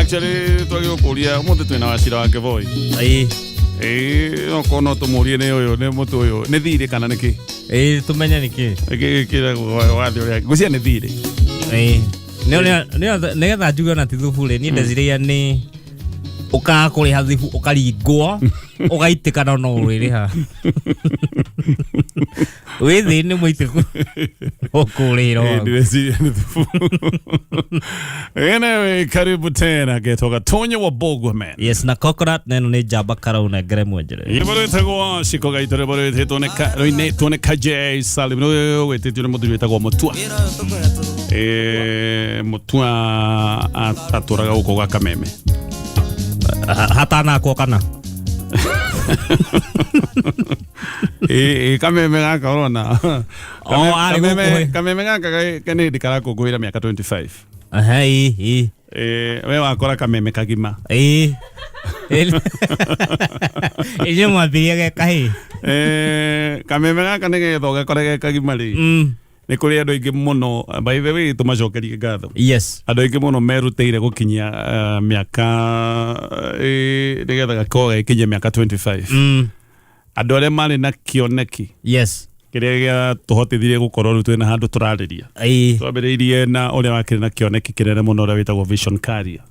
actually twagio kuria mutu twina wacira wake boy okono tumurie ne uyu ne mutu uyu ne thire kana niki tumenya niki kira wathi uria gucia ne thire ne getha njuge na tithubure ni ndeciria ni ukakuri hathibu ukaringwo ugaitikana no uririha withi ni muitiku ukuriro ndeciria ni thubu ene karibu tena getoka Gatonye wa Mbugua man. Yes na coconut neno ni jamba karauna ngere mwenjere iborethagwo ciko gaitore borethetwo ne tone kaje salim no wetete mutu wetagwo mutua mutua aturaga uko gwa Kameme hatana kwa kana Kameme gaka urona Kameme gaka kanidi karako gwira miaka 25 we wakora Kameme kagima Iyo mwambiriage kahi Kameme gaka nigetho gakore kagima ri ni kuri andu aingi muno by the way tumacokerie ngatho yes andu aingi muno meruteire gukinyia miaka nigetha gakorwo gakinyia miaka 25 andu aria mari na kioneki yes kiria gia tuhotithirie gukorwo ru twina handu turariria twambiriirie na uria wakiri na kioneki kinene muno uria witagwo vision carrier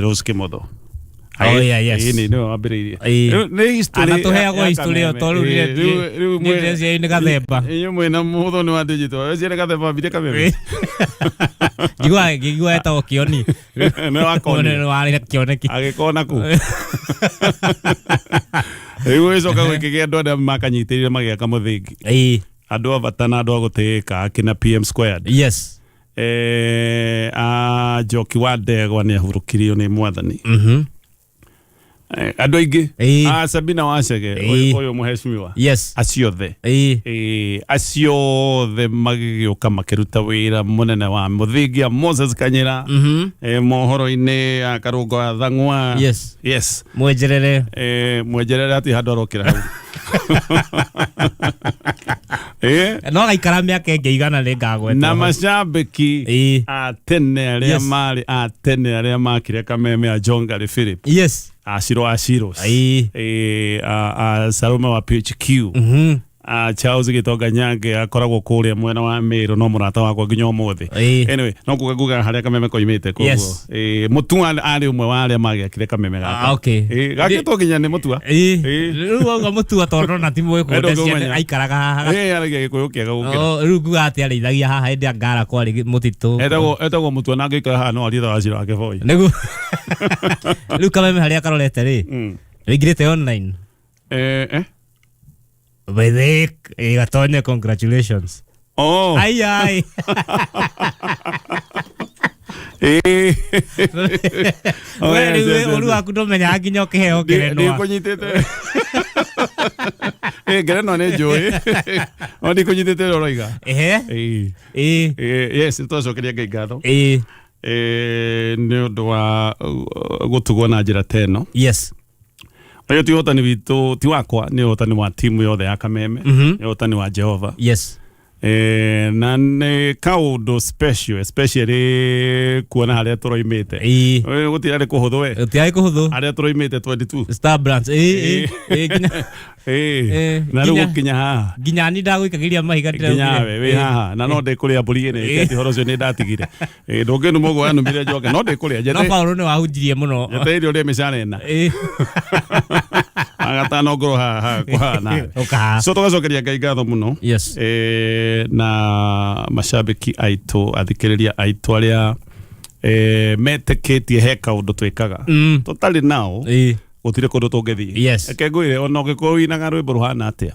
Rose Kimotho yes ni wambiriirie ni history anatuheagwo history o toru ni ndeci ni gathemba iyo mwena mutho ni wa digital eci ni gathemba bire Kameme gigwa eta kioni ni wakoni ni wari kioneki agikona ku Ewe soka gwikigia andu aria makanyitirire magiaka muthingi andu avatana andu aguteka akina PM squared yes Joki wa Ndegwa ni ahurukirio ni mwathani andu aingi Sabina Wacege uyu muheshimiwa yes aciothe magigiuka makiruta wira munene wa muthingia Moses Kanyira mohoro-ini akarungo athang'wa yes mwenjerere ati handu arokira hau no gaikara miaka ingi igana ni ngagweta na macambiki atene aria makire Kameme a Jongari Philip yes Ashiro Salome wa PHQ Charles Gitonga Nyange akoragwo kuria mwena wa Meru no murata wakwa nginya umuthi anyway no kuga haria Kameme koimite koguo mutua ari umwe wa aria magiakire Kameme gaka gakitwo nginya ni mutua riu auga mutua tondu na timu iko ndeciria aikaraga haha aragia gikuyu kiega gukira riu nguga ati areithagia haha hindi ngara kwari mutitu etagwo mutua na ngikara haha no aritha wacira wake boy nigu riu Kameme haria karorete ri wingirite online by the Gatonye congratulations ai wewe uru akudomenya nginya ukiheo kirenwa ni kunyitete ngerenwa ni njui ndi kunyitete roiga yes twacokeria Ngai ngatho ni undu wa gutugwo na njira teno yes Ayo ti hotani witu ti wakwa ni hotani wa timu yothe ya Kameme ni hotani wa Jehova yes na ne kaundu special especially kuona haria turoimite gutire kuhuthu we utiai kuhuthu haria turoimite 22 Star Brands ginya na rugo kinya haha ginya ni ndaguikagiria mahiga ndire ginya we haha na no ndikuria mburi ene ati horo cio ni ndatigire ndungenu mugo anumire njoke no ndikuria jete no Paulo ni wahunjirie muno jete irio ri micana agatano ngoro haha kwana so tugacokeria Ngai ngatho muno yes na mashabiki aitu athikiriria aitu aria meteketie he kaundu twikaga tutari nao gutire kundu tungithii eke ngwire ona ungikorwo winaga rwimbo ruhana atia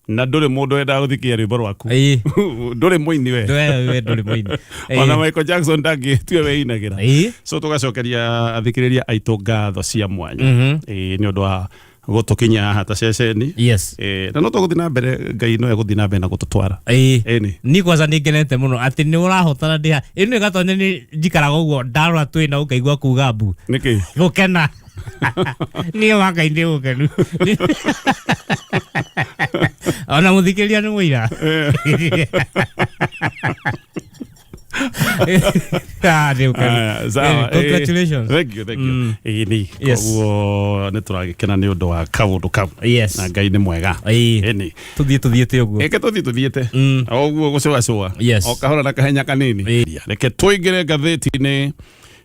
na nduri mundu enda guthikia rwimbo rwaku nduri muini we nduri muini ona Michael Jackson ndangitue we inagira so tugacokeria athikiriria aitu ngatho cia mwanya ni undu wa gutukinya hata ceceni yes na no tuguthina mbere Ngai no eguthina mbere na gututwara ni kwanza ningenete muno ati ni urahotana ndiha ino Gatonye ni njikaraga uguo ndarora twina ukaigua kuga mbu niki gukena ni wakainde gukenu ona muthikiria ni muira Congratulations. Thank you. Ni koguo nĩ tũragĩkena nĩ ũndũ wa kaũndũ kau. Na Ngai nĩ mwega. Ĩni. Tuthiĩte ũguo. Eke tuthiĩte. Ũguo gũcũacũa. O kahora na kahenya kanini. Reke tũingĩre ngathĩti-inĩ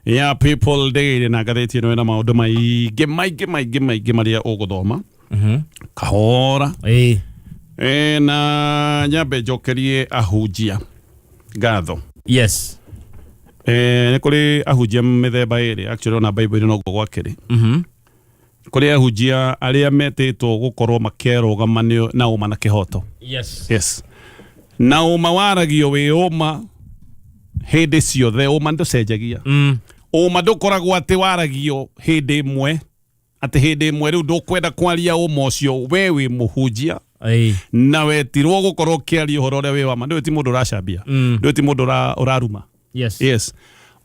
ya People Daily, na ngathĩti ĩno ĩna maũndũ maingĩ marĩa ũgũthoma. Kahora. Na nyambe njokerie ahunjia ngatho. Nĩ kũrĩ ahunjia mĩthemba ĩrĩ, actually ona Bible no gwakĩrĩ. Kũrĩ ahunjia arĩa metĩtwo gũkorwo makĩrũgama na ũma na kĩhoto. Na ũma waragio wĩ ũma hĩndĩ ciothe, ũma ndũcenjagia. Ũma ndũkoragwo atĩ waragio hĩndĩ ĩmwe, atĩ hĩndĩ ĩmwe rĩu ndũkwenda kwaria ũma ũcio we wĩ mũhunjia. Na wetirwo gũkorwo ũkĩaria ũhoro ũrĩa wĩ wa ma, ndũĩ ti mũndũ ũracambia, ndũĩ ti mũndũ ũraruma.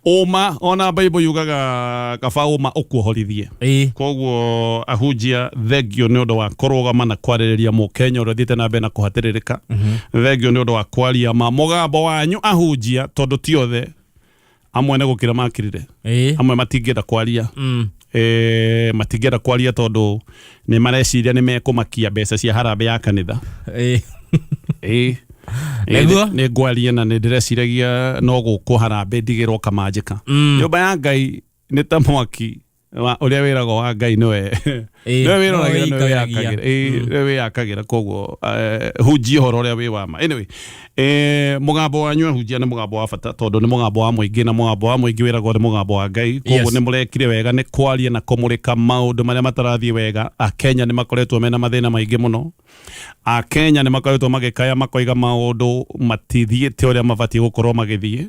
Ũma ona Bible yugaga kaba ũma ũkuohorithie. Koguo ahunjia thengio nĩ ũndũ wa kũrũgama na kwarĩrĩria mũkenya ũrĩa ũthiĩte na mbere na kũhatĩrĩrĩka. Thengio nĩ ũndũ wa kwaria ma mũgambo wanyu ahunjia, tondũ ti othe, amwe nĩ gũkĩra makirire, amwe matingĩenda kwaria. Matingĩenda kwaria tondũ nĩ mareciria nĩ mekũmakia mbeca cia harambĩ ya kanitha. Nĩ ngwaria na nĩ ndĩreciragia no gũkũ harambĩ ndigĩrwo kamanjĩka. Nyũmba ya Ngai nĩ ta mwaki ũrĩa wĩragwo wa Ngai nĩwe wĩyakagĩra. Koguo hunjia ũhoro ũrĩa wĩ wa ma. Anyway, mũgambo wanyu ahunjia nĩ mũgambo wa bata, tondũ nĩ mũgambo wa mũingĩ, na mũgambo wa mũingĩ wĩragwo nĩ mũgambo wa Ngai. Koguo nĩ mũrekire wega nĩ kwaria na kũmũrĩka maũndũ marĩa matarathiĩ wega. Akenya nĩ makoretwo mena mathĩna maingĩ mũno. Akenya nĩ makoretwo magĩkaya makoiga maũndũ matithiĩte ũrĩa mabatiĩ gũkorwo magĩthiĩ.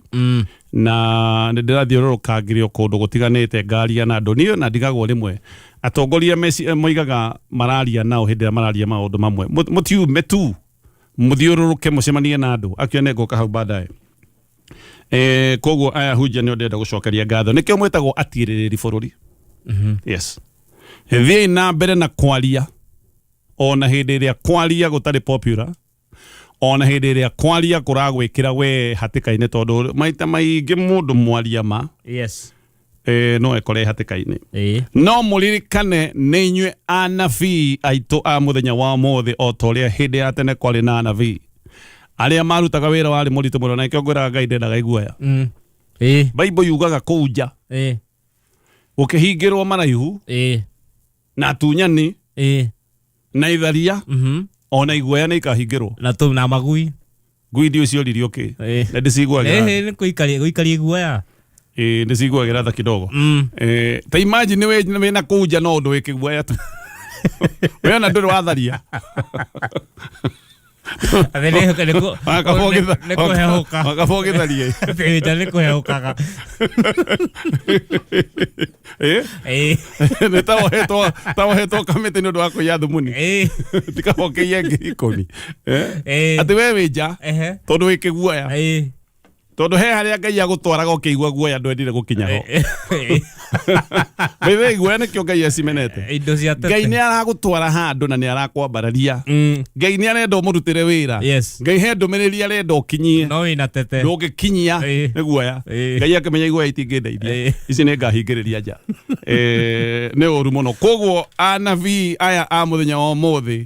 Na nĩ ndĩrathiũrũrũkangĩrio kũndũ gũtiganĩte ngaria na andũ. Niĩ na ndigagwo rĩmwe atongoria moigaga mararia nao hĩndĩ ĩrĩa mararia maũndũ mamwe. Mũtiume tu mũthiũrũrũke mũcemanie na andũ, akĩo nĩ ngũka hau baadaye. Koguo aya hunjia nĩ ndĩrenda gũcokeria ngatho. Nĩkĩo mwĩtagwo atiĩrĩrĩri bũrũri. Thiĩ na mbere na kwaria, ona hĩndĩ ĩrĩa kwaria gũtarĩ popular, ona hĩndĩ ĩrĩa kwaria kũragwĩkĩra we hatĩka-inĩ, tondũ maita maingĩ mũndũ mwaria ma no ekore hatĩka-inĩ. No mũririkane nĩ inyuĩ anabii aitũ a mũthenya wa ũmũthĩ, o ta ũrĩa hĩndĩ ya tene kwarĩ na anabii arĩa marutaga wĩra warĩ mũritũ mũno, na nĩkĩo ngwĩraga Ngai ndendaga iguoya. Bible yugaga kũu nja gũkĩhingĩrwo maraihu na tunyani na itharia, ona iguoya nĩ ikahingĩrwo na magui. Ngui ndio cioririo kĩ na ndiciguagĩra nĩ gũikaria iguoya. Ndiciguagĩra tha kidogo. Ta imagine wĩna kũu nja no ũndũ wĩkĩguoya tu. Wĩona ndũrĩ watharia. Wakabogitharie nĩkũheũkaga. Nĩ tawohetwo kamĩtĩ nĩ ũndũ wa kũiya thumuni, tikabokeiye ngirikoni atĩ we wĩ nja tondũ wĩ kĩguoya, tondũ he harĩa Ngai agũtwaraga ũkĩigua guoya ndwendire gũkinya ho. Wewe iguoya nĩkĩo Ngai acimenete. Ngai nĩ aragũtwara handũ na nĩ arakwambararia. Ngai nĩ arenda ũmũrutĩre wĩra. Ngai he ndũmĩrĩri arenda ũkinyie, no wĩna tete ndũngĩkinyia nĩ guoya. Ngai akĩmenya iguoya itingĩndeithia, ici nĩ ngahingĩrĩria nja. Nĩ ũru mũno. Koguo anabii aya a mũthenya wa ũmũthĩ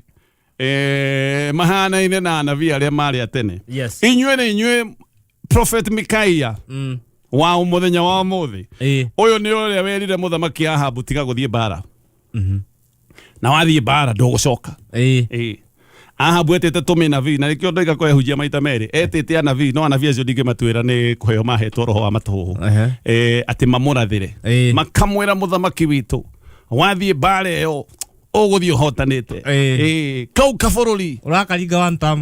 mahanaine na anabii arĩa marĩ tene. Inyuĩ nĩ inyuĩ Prophet Mikaia wa mũthenya wa ũmũthĩ. Ũyũ nĩ ũrĩa werire mũthamaki Ahabu tiga gũthiĩ mbara, na wathiĩ mbara ndũgũcoka. Ahabu etĩte tũmĩnabii, na nĩkĩo ndoiga kwehunjia maita merĩ. Etĩte anabii, no anabii acio ndingĩmatuĩra nĩ kũheo mahetwo roho wa matũhũ atĩ mamũrathĩre, makamwĩra mũthamaki witũ wathiĩ mbara ĩyo ũgũthiĩ ũhotanĩte. Kau kabũrũri ũrakaringa one time,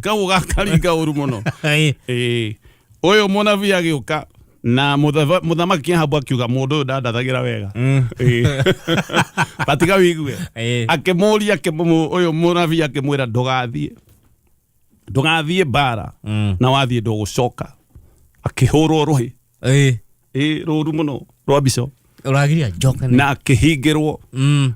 kau ũgakaringa ũru mũno. Ũyũ mũnabii agĩũka na mũthamaki Ahabu akiuga mũndũ ũyũ ndandathagĩra wega, batiga wigue. Akĩmũria ũyũ mũnabii akĩmwĩra ndũgathiĩ mbara, na wathiĩ ndũgũcoka. Akĩhũrwo rũhĩ rũru mũno rwa mbico. Uragiria njoke na akihingirwo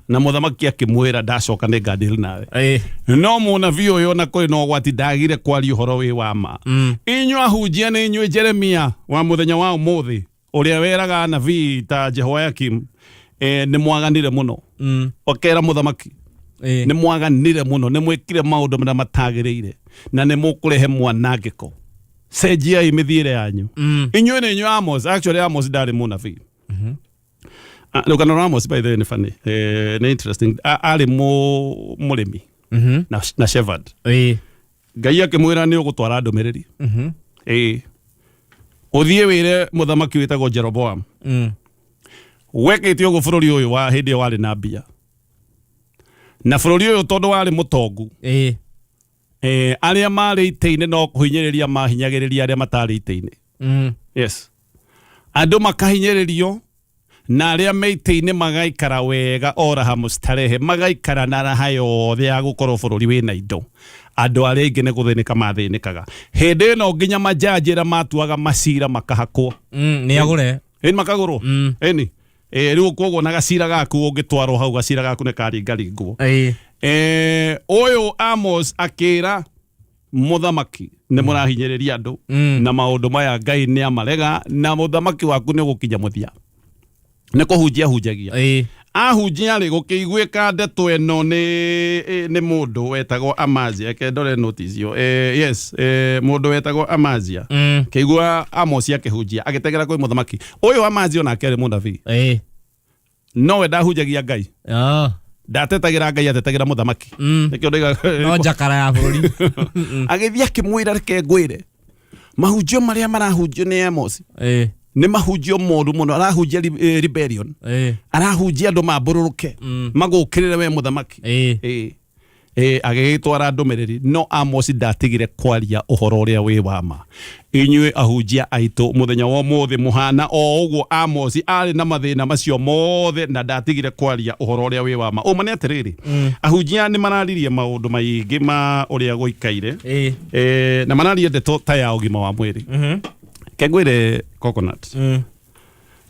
na muthamaki akimwira ndacoka ni ngadil nawe no muna vio yo na koi no gwati ndagire kwari uhoro wi wa ma inywa hujia ni inywe Jeremia wa muthenya wa umuthi uria weraga nabii ta Jehoiakim ni mwaganire muno okera muthamaki ni mwaganire muno ni mwikire maundu na matagireire na ni mukurehe mwanangiko sejia imithiire yanyu inywe ni inywa Amos actually Amos ndari munabii Lugano Ramos by the way ni funny ni interesting ali murimi na shepherd Ngai akimwira ni ugutwara ndumiriri uthie wire muthamaki witagwo Jeroboam wekete ugo bururi uyu wa hindi wari na mbia na bururi uyu tondu wari mutongu aria mari iteine no kuhinyiriria mahinyagiriria aria matari iteine yes andu makahinyiririo na aria meiteine magaikara wega oraha mustarehe magaikara na raha yothe ya gukorwo bururi wina indo andu aria ingi ni guthinika mathinikaga hindi no nginya majajira matuaga macira makahakwo ni agure makagurwo riu koguo na gacira gaku ungitwarwo hau gacira gaku ne karingaringwo uyu Amos akira muthamaki ni murahinyiriria andu na maundu maya Ngai ni amarega na muthamaki waku ni gukinya muthia ne kuhunjia hunjagia ahunjia ri gukiguika ndeto eno ni mundu wetagwo Amazia kendore notice yo yes mundu wetagwo Amazia kigua Amos akihunjia agitegera kwi muthamaki uyu Amazia na kere munabii no we ndahunjagia Ngai ndatetagira Ngai atetagira muthamaki nikio ndiga no njakara ya bururi agithia kimwira reke ngwire mahunjio maria marahunjio ni Amos ni mahunjio moru muno arahunjia rebellion arahunjia andu mabururuke magukirire we muthamaki agitwara ndumiriri no Amos ndatigire kwaria uhoro uria wi wa ma inywe ahunjia aitu muthenya wa muthi muhana o uguo Amos ari na mathina macio mothe na ndatigire kwaria uhoro uria wi wa ma umane atiriri ahunjia ni mararirie maundu maingi ma uria guikaire na mararirie ndeto ta ya ugima wa mwiri kengwire coconut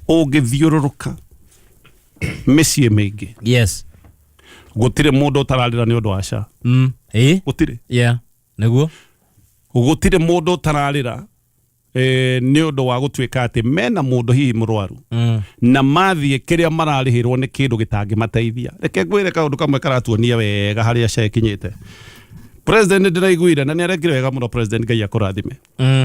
ugithiururuka micie mingi yes gutire mundu tararira ni undu wa Sha gutire neguo gutire mundu tararira ni undu wa gutwika ati mena mundu hihi murwaru na mathie kiria mararihirwo ni kindu gitangi mateithia reke ngwire kaundu kamwe karatuonia wega haria Sha ikinyite President ndiraiguire na ni arekire wega muno President Ngai akurathime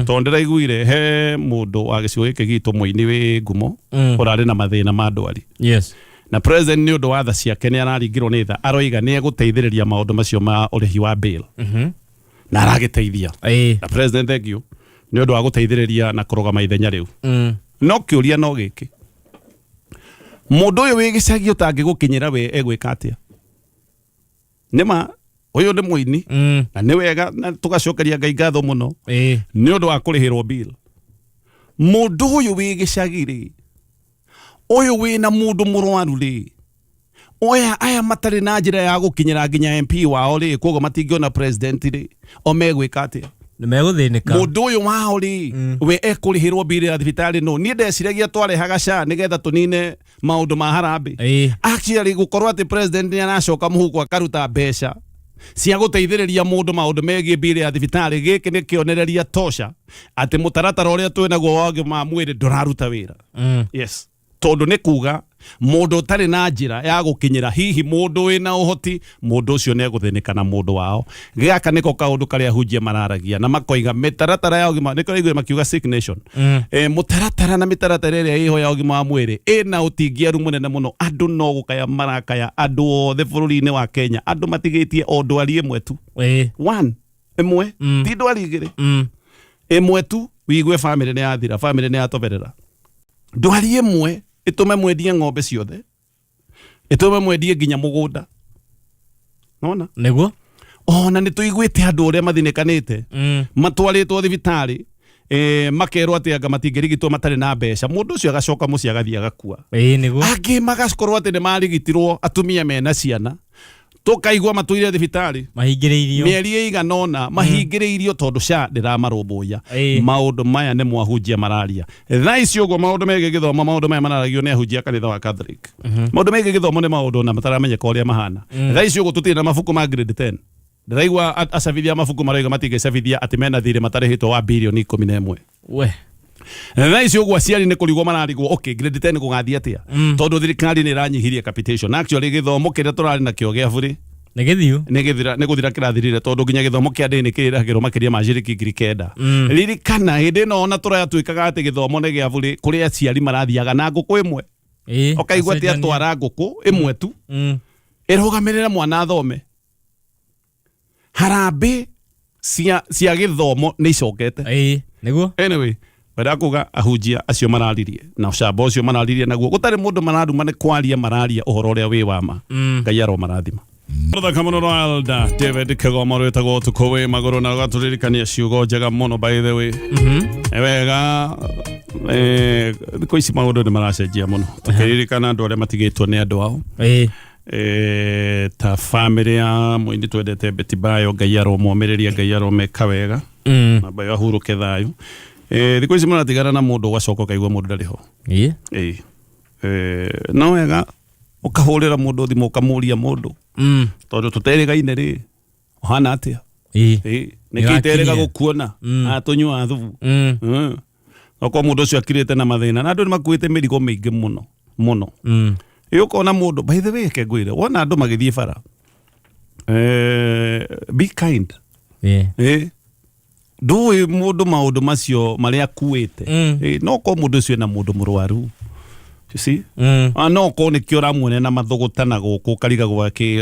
to ndiraiguire he mundu wa gicigo giki gitu muini wi ngumo urari na mathina ma ndwari yes na President ni undu wa tha ciake ni araringirwo ni tha aroiga ni eguteithiriria maundu macio ma urihi wa bail na aragiteithia na President thank you ni undu wa guteithiriria na kurugama ithenya riu no kiuria no giki mundu uyu wi gicagi utangigukinyira we egwika atia nima uyu ni muini na ni wega na tugacokeria Ngai ngatho muno ni undu wa kurihirwo bill mundu uyu wi gicagi ri uyu wi na mundu murwaru ri oya aya matari na njira ya gukinyira nginya MP wao ri kogo matingiona president ri o megwika atia ni meguthinika mundu uyu wao ri we ekurihirwo bill ya thibitari no ni ndeciragia twarehaga Sha nigetha tunine maundu ma harambe actually gukorwo ati president ni anacoka muhuko akaruta mbeca cia guteithiriria mundu maundu megie bill ya thibitari giki ni kionereria tosha ati mutaratara uria twinaguo wa ugima mwiri nduraruta wira yes tondu ni kuga mundu tari na njira ya gukinyira hihi mundu wina uhoti mundu ucio ne guthinika na mundu wao gaka niko kaundu karia hunjia mararagia na makoiga mitaratara ya ugima niko igwe makiuga sick nation mutaratara na mitaratara iria iho ya ugima wa mwiri ina utingiaru munene muno andu no gukaya marakaya andu othe bururi-ini wa Kenya andu matigitie o ndwari imwe tu one imwe ti ndwari igiri imwe tu wigwe family ne yathira family ne yatoberera ndwari imwe itume mwendie ng'ombe ciothe itume mwendie nginya mugunda nona neguo na ni tuiguite andu uria mathinikanite matwaritwo thibitari makerwo ati anga matingirigitwo matari na mbeca mundu ucio agacoka muci agathia agakua neguo angi magakorwo ati ni marigitirwo atumia mena ciana tukaigua matuire thibitari mahingĩrĩirio mĩeri ĩiganona mahingĩrĩirio tondu Sha ndĩramarũmbũiya maũndũ maya nĩ mwahunjia mararia thaa ici ũguo maũndũ megiĩ gĩthomo maũndũ maya mararagio nĩ ahunjia kanitha wa Catholic maũndũ megiĩ gĩthomo nĩ maũndũ na mataramenyeka ũrĩa mahana thaa ici ũguo tũtirĩ na mabuku ma grade 10 ndĩraigua acabithia mabuku maraiga matingĩcabithia atĩ mena thirĩ matarĩhĩtwo wa birioni 11 we thaa ici ũguo aciari nĩ kũrigwo mararigwo okay grade 10 kũgathiĩ atĩa tondũ thirikari nĩ ĩranyihirie capitation actually gĩthomo kĩrĩa tũrarĩ nakĩo gĩa burĩ nĩ gũthira kĩrathirire tondũ nginya gĩthomo kĩa ndĩ nĩ kĩrĩragĩrwo makĩria ma ciringi 9,000 ririkana hĩndĩ ĩno ona tũratuĩkaga atĩ gĩthomo nĩ gĩa burĩ kũrĩ aciari marathiaga na ngũkũ ĩmwe ũkaigua atĩ atwara ngũkũ ĩmwe tu ĩrũgamĩrĩre mwana athome harambĩ cia gĩthomo nĩ icokete nĩguo anyway wenda kuga ahunjia acio mararirie na ũcamba ũcio mararirie naguo gũtarĩ mũndũ mararuma nĩ kwaria mararia ũhoro ũrĩa wĩ wama Ngai aromarathima Thaka mũno Ronalda David Kĩgoma rwĩtagwo ũtukũ wĩ magũrũ na gatũririkania ciugo njega mũno by the way wega thikũ ici maũndũ nĩ maracenjia mũno tũkĩririkana andũ arĩa matigĩtwo nĩ andũ ao ta family ya mũini twendete Betty Bayo Ngai aromomĩrĩria Ngai aromeka wega na Bayo ahurũke thayũ thikũ ici mũratigana na mũndũ ũgacoka ũkaigua mũndũ ndarĩ ho no wega ũkahũrĩra mũndũ thimũ ũkamũria mũndũ tondũ tũterĩgaine rĩ ũhana atĩa nĩkĩ iterĩga gũkuona atũnyua thubu okorwo mũndũ ũcio akirĩte na mathĩna na andũ nĩ makuĩte mĩrigo mĩingĩ mũno mũno ũkona mũndũ by the way kengwĩre wona andũ magĩthiĩ bara be kind ndũĩ mũndũ maũndũ macio marĩa akuĩte no ko mũndũ ũcio na mũndũ mũrwaru no ko nĩ kĩo ramuone na mathũgũta na gũkũ kariga gwake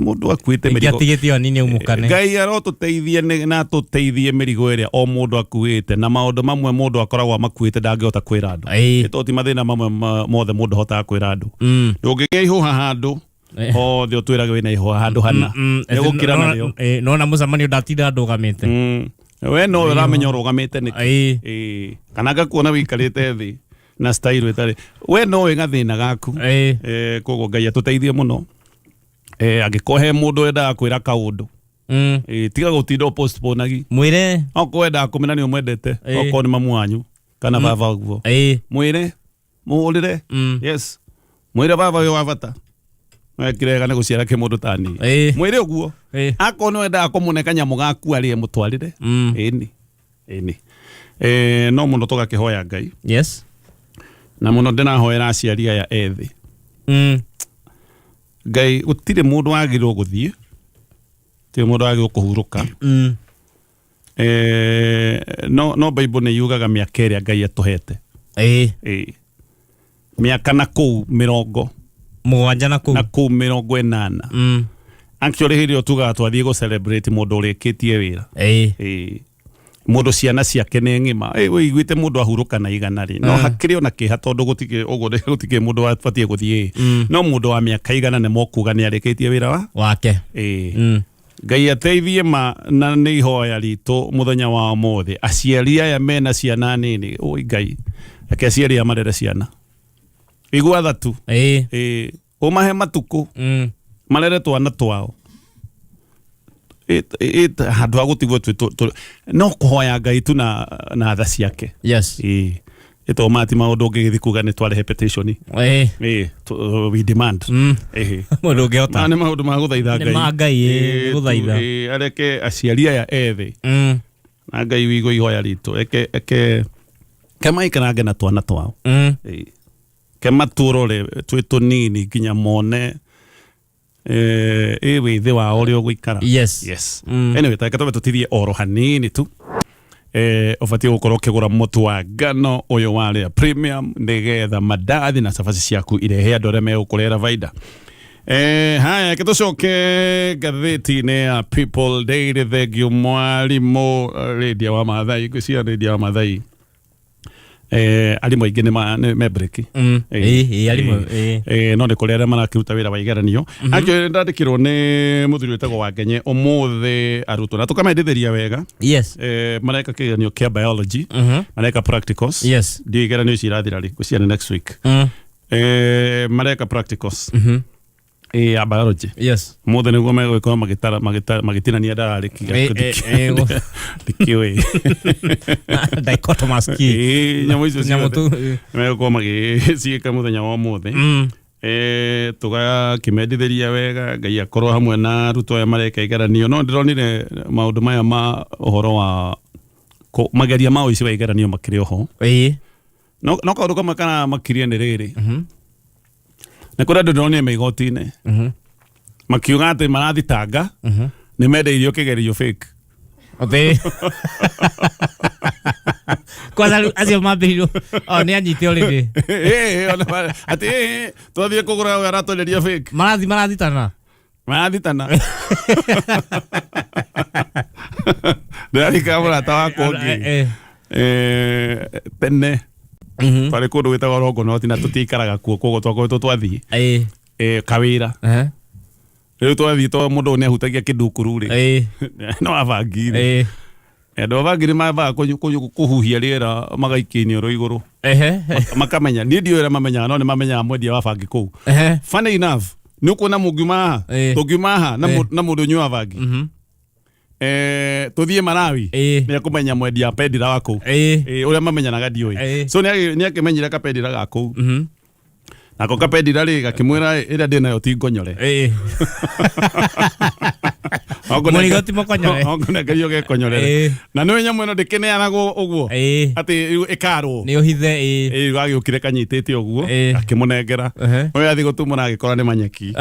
mũndũ akuĩte mĩrigo Ngai arotũteithie na tũteithie mĩrigo ĩrĩa o mũndũ akuĩte na maũndũ mamwe mũndũ akoragwo makuĩte ndangĩhota kwĩra andũ toti mathĩna mamwe mothe mũndũ hotaga kwĩra andũ ndũngĩgĩa ihũha handũ othe ũtwĩraga wĩna ihũha handũ hana nĩgũkĩra narĩo nona mũcemanio ndatinda ndũgamĩte we no ũramenya ũrũgamĩte nĩkĩ kana ngakuona wĩikarĩte thĩ na style wetarĩ we no wĩ gathĩna gaku koguo Ngai atũteithie mũno angĩkohe mũndũ wendaga kwĩra kaũndũ tiga gũtinda postponagi mwĩre okorwo wendaga kũmena nĩ ũmwendete okorwo nĩ mamu wanyu kana baba ũguo mwĩre mũhũrĩre yes mwĩre baba ũyũ wa bata wekirega nĩ gũciara kĩmũndũ tani mwĩre ũguo akorwo nĩ wendaga kũmũne kanyamũ gaku arĩe mũtwarĩre ĩni no mũno tũgakĩhoya Ngai yes na mũno ndĩnahoera aciari aya ethĩ Ngai gũtirĩ mũndũ wagĩrĩirwo gũthiĩ gũtirĩ mũndũ wagĩrĩirwo kũhurũka no Bible nĩ yugaga mĩaka ĩrĩa Ngai atũhete mĩaka na kũu 70 na kũu 80 actually hĩndĩ ĩyo tugaga twathiĩ gũ celebrate mũndũ ũrĩkĩtie wĩra mũndũ ciana ciake nĩ ng'ima wĩiguĩte mũndũ ahurũka na igana rĩ no hakĩrĩ ona kĩha tondũ gũtikĩ mũndũ wabatiĩ gũthiĩ no mũndũ wa mĩaka igana nĩ mokuga nĩ arĩkĩtie wĩra wake Ngai ateithie na nĩ ihoya ritũ mũthenya wa ũmũthĩ aciari aya mena ciana nini Ngai reke aciari aya marere ciana igua thatu ũmahe matukũ marere twana twao handũ ha gũtigwo no kũhoya Ngai tu na tha ciake ĩtwo mati maũndũ ũngĩgĩthi kuga nĩ twarehe petition we demand mũndũ ũngĩhota nĩ maũndũ ma gũthaitha Ngai gũthaitha areke aciari aya ethĩ na Ngai wĩigua ihoya ritũ ke maikarange na twana twao ke matũrore twĩ tũnini nginya mone wĩthĩ wao ũrĩa ũgũikara anyway tũbe tũtithie oro hanini tu ũbatiĩ gũkorwo ũkĩgũra mũtu wa ngano ũyũ warĩa premium nĩgetha mandathi na cabaci ciaku irehe andũ arĩa megũkũrehera baida haya tũcoke ngathĩti-inĩ ya People Daily thengio mwarimũ rĩndia wa Maathai ngwĩciria rĩndia wa Maathai arimũ aingĩ nĩ mebreki no nĩ kũrĩ arĩa marakĩruta wĩra wa igeranio actually ndandĩkĩrwo nĩ mũthuri wĩtagwo Wangenye ũmũthĩ arutwo na tũkamendithĩria wega mareka kĩgeranio kĩa biology mareka practicals ndio igeranio ici irathira rĩ gwĩciria nĩ next week mareka practicals ya biology. Yes. Mothe niguo megwikora magitinania ndarariki dikiwe dichotomous key nyamu icio megwikora magiciika muthenya wa mothe tugakimendithĩria wega Ngai akorwo hamwe na arutwo aya mareka igeranio no ndironire maundu maya ma uhoro wa mageria ma ici wa igeranio makiri oho no kaundu kamwe kana makirie nĩ rĩrĩ na kũrĩa ndĩronire me igoti-inĩ makiuga atĩ marathitanga nĩ mendeirio kĩgerio fake kwanza acio mambĩrĩirwo nĩ anyite already atĩ twathiĩ kũgũra we aratwenderia fake marathitana ndĩrarika mũrata wakwa ũngĩ tene twarĩ kũndũ gwĩtagwo Rongonoti na tũtiikaraga kuo koguo twakoretwo twathiĩ kawĩra rĩu twathiĩ mũndũ nĩ ahutagia kĩndukuru-rĩ no abangire andũ abangire mambaga kũhuhia rĩera magaikia oro igũrũ makamenya niĩ ndiũĩ ũrĩa mamenyaga no nĩ mamenyaga mwendia wa bangi kũu funny enough nĩ ũkuona mũngiuma haha na mũndũ ũnyua bangi tuthiĩ Malawi nĩ akũmenya mwendia pendira wa kũu ũrĩa mamenyanaga ndiũĩ so nĩ akĩmenyire kapendira ga kũu nako kapendira rĩ gakĩmwĩra ĩrĩa ndĩ nayo ti ngonyore mũrigoti mũkonyore ongererio gekonyorere na nĩ nyamũ ĩno ndĩkĩneanagwo ũguo atĩ ĩkarwo nĩ ũhithe gagĩũkire kanyitĩte ũguo akĩmũnengera ũyũ athiĩ gũtumũra agĩkora nĩ manyeki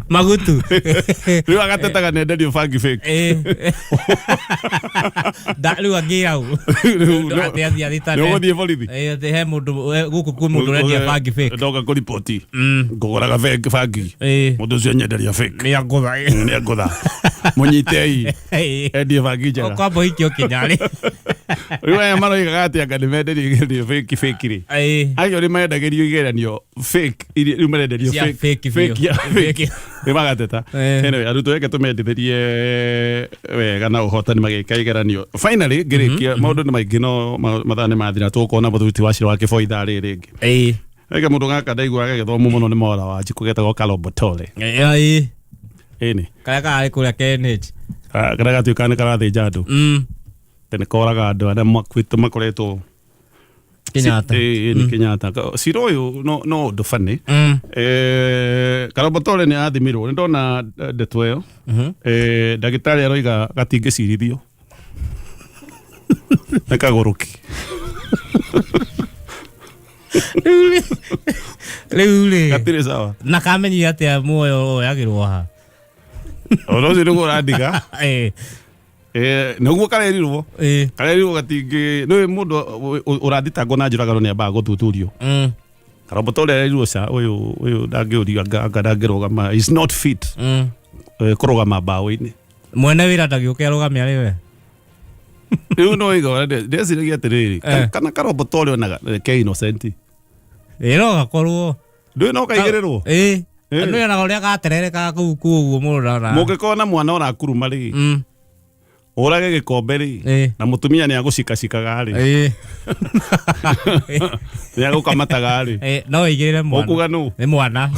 magutu rĩu agatetaga nenderio bangi fake rĩu angĩra atĩ athiĩ athitane nĩ ũgũthiĩ borithi atĩ he mũndũ gũkũ kwĩ mũndũ ũrendia bangi fake ndoka kũriboti ngũgũraga bangi mũndũ ũcio nyenderia fake nĩ angũtha mũnyitei endie bangi njega kwamba ikio kinyarĩ rĩu aya maroigaga atĩ anga nĩ menderio fake rĩ acio nĩ mendagĩrio igeranio fake rĩu marenderio fake nĩ magateta arutwo reke tũmendithĩrie wega na ũhotani magĩka igeranio finally ngĩrĩkia maũndũ nĩ maingĩ no mathaa nĩ mathira tũgũkorwo mũthuti wa cira wa kĩboi ithaa rĩrĩ rĩngĩ reke mũndũ gaka ndaiguaga gĩthomo mũno nĩ mora wa njikũ getagwo Kalobotole ĩnĩ karĩa kararĩ kũrĩa KNH karĩa gatuĩkaga nĩ karathĩnja andũ tene koraga andũ arĩa makoretwo Kenyatta ni Kenyatta cira ũyũ no ũndũ bani Kalobotole nĩ athimirwo nĩ ndona ndeto ĩyo ndagĩtarĩ aroiga gatingĩcirithio nĩ kagũrũki rĩu gatirĩ sawa na kamenyire atĩa muoyo yagĩrwo ha ũndũ ũcio nĩguo ũrandika nĩguo karerirwo gatingĩ nĩ mũndũ ũrathitangwo na njũragano nĩ ambaga gũthuthurio Kalobotole arerirwo ca ũyũ ndangĩũrio anga ndangĩrũgama is not fit kũrũgama mbaũ-inĩ mwene wĩra ndagĩũke arũgame arĩ we rĩu no iga ndeciragia atĩrĩrĩ kana Kalobotole onaga ke innocent no gakorwo ndũĩ no kaigĩrĩrwo nĩ onaga ũrĩa gatererekaga kũu ũguo mũndũ mũngĩkorwo na mwana ũrakuruma rĩ ũrage gĩkombe rĩ na mũtumia nĩ agũcikacikaga rĩ nĩ agũkamataga rĩ no igĩrĩre mwana ũkuga nũ nĩ mwana